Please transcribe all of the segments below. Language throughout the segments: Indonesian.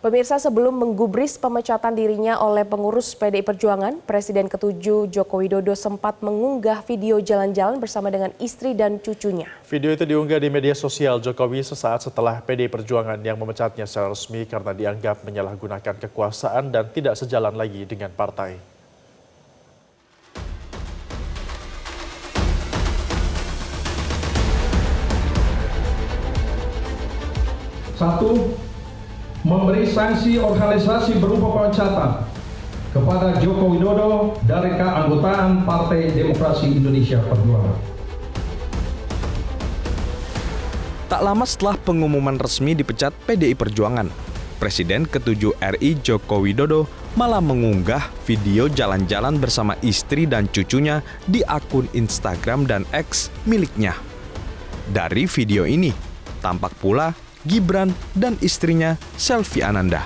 Pemirsa, sebelum menggubris pemecatan dirinya oleh pengurus PDI Perjuangan, Presiden ke-7 Joko Widodo sempat mengunggah video jalan-jalan bersama dengan istri dan cucunya. Video itu diunggah di media sosial Jokowi sesaat setelah PDI Perjuangan yang memecatnya secara resmi karena dianggap menyalahgunakan kekuasaan dan tidak sejalan lagi dengan partai. Satu, memberi sanksi organisasi berupa pemecatan kepada Joko Widodo dari keanggotaan Partai Demokrasi Indonesia Perjuangan. Tak lama setelah pengumuman resmi dipecat PDI Perjuangan, Presiden ke-7 RI Joko Widodo malah mengunggah video jalan-jalan bersama istri dan cucunya di akun Instagram dan X miliknya. Dari video ini, tampak pula Gibran dan istrinya Selvi Ananda.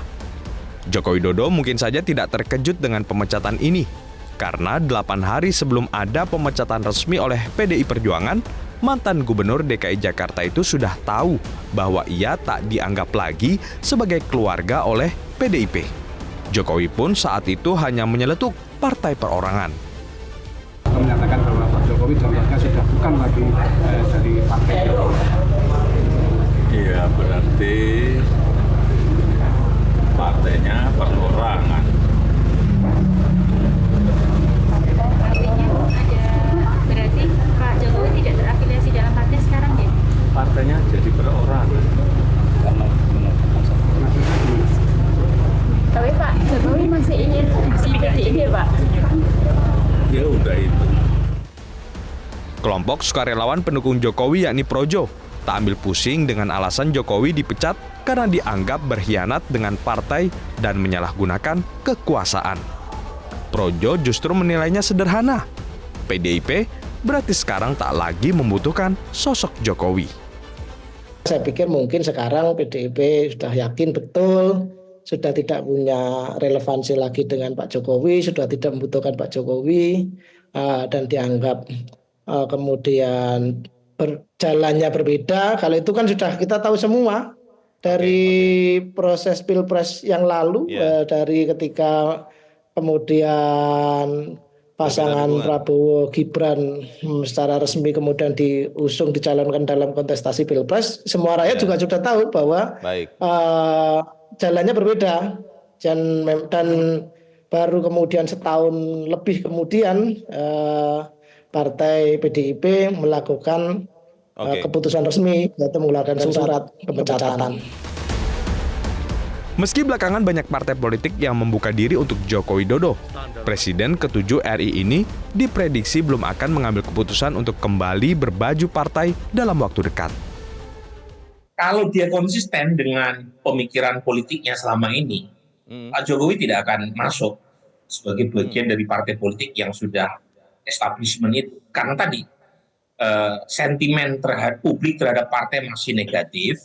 Joko Widodo mungkin saja tidak terkejut dengan pemecatan ini, karena 8 hari sebelum ada pemecatan resmi oleh PDI Perjuangan, mantan Gubernur DKI Jakarta itu sudah tahu bahwa ia tak dianggap lagi sebagai keluarga oleh PDIP. Jokowi pun saat itu hanya menyeletuk partai perorangan. Menyatakan bahwa Pak Jokowi contohnya sudah bukan lagi dari partai perorangan. Iya, berarti partainya perorangan. Berarti Pak Jokowi tidak terafiliasi dalam partai sekarang ya? Partainya jadi perorangan. Tapi Pak Jokowi masih ingin di PDIP Pak? Ya udah itu. Kelompok sukarelawan pendukung Jokowi yakni Projo tak ambil pusing dengan alasan Jokowi dipecat karena dianggap berkhianat dengan partai dan menyalahgunakan kekuasaan. Projo justru menilainya sederhana. PDIP berarti sekarang tak lagi membutuhkan sosok Jokowi. Saya pikir mungkin sekarang PDIP sudah yakin betul, sudah tidak punya relevansi lagi dengan Pak Jokowi, sudah tidak membutuhkan Pak Jokowi, dan dianggap kemudian jalannya berbeda. Kalau itu kan sudah kita tahu semua dari proses Pilpres yang lalu, dari ketika kemudian pasangan Prabowo Gibran secara resmi kemudian diusung dicalonkan dalam kontestasi Pilpres, semua rakyat juga sudah tahu bahwa jalannya berbeda, dan baru kemudian setahun lebih kemudian Partai PDIP melakukan keputusan resmi, yaitu mengeluarkan surat pemecatan. Meski belakangan banyak partai politik yang membuka diri untuk Joko Widodo, Presiden ke-7 RI ini diprediksi belum akan mengambil keputusan untuk kembali berbaju partai dalam waktu dekat. Kalau dia konsisten dengan pemikiran politiknya selama ini, Pak Jokowi tidak akan masuk sebagai bagian dari partai politik yang sudah establishment itu. Karena tadi sentimen terhadap publik terhadap partai masih negatif.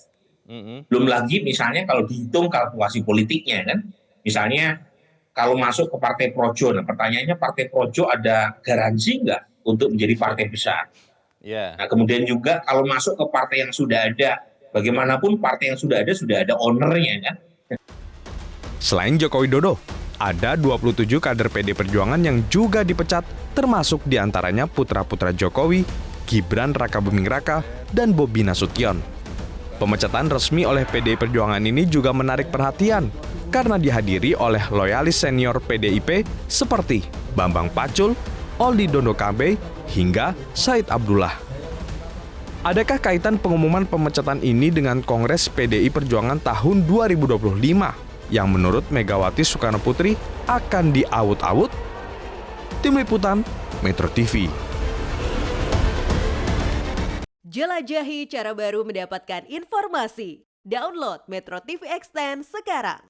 Belum lagi misalnya kalau dihitung kalkulasi politiknya kan, misalnya kalau masuk ke partai Projo, nah pertanyaannya partai Projo ada garansi nggak untuk menjadi partai besar? Nah kemudian juga kalau masuk ke partai yang sudah ada, bagaimanapun partai yang sudah ada ownernya kan. Selain Joko Widodo, ada 27 kader PD Perjuangan yang juga dipecat, termasuk diantaranya putra-putra Jokowi, Gibran Rakabuming Raka, dan Bobi Nasution. Pemecatan resmi oleh PDI Perjuangan ini juga menarik perhatian karena dihadiri oleh loyalis senior PDIP seperti Bambang Pacul, Oldi Dondo Kambe, hingga Said Abdullah. Adakah kaitan pengumuman pemecatan ini dengan Kongres PDI Perjuangan tahun 2025 yang menurut Megawati Soekarno Putri akan diawut-awut? Tim Liputan Metro TV. Jelajahi cara baru mendapatkan informasi. Download Metro TV Extend sekarang.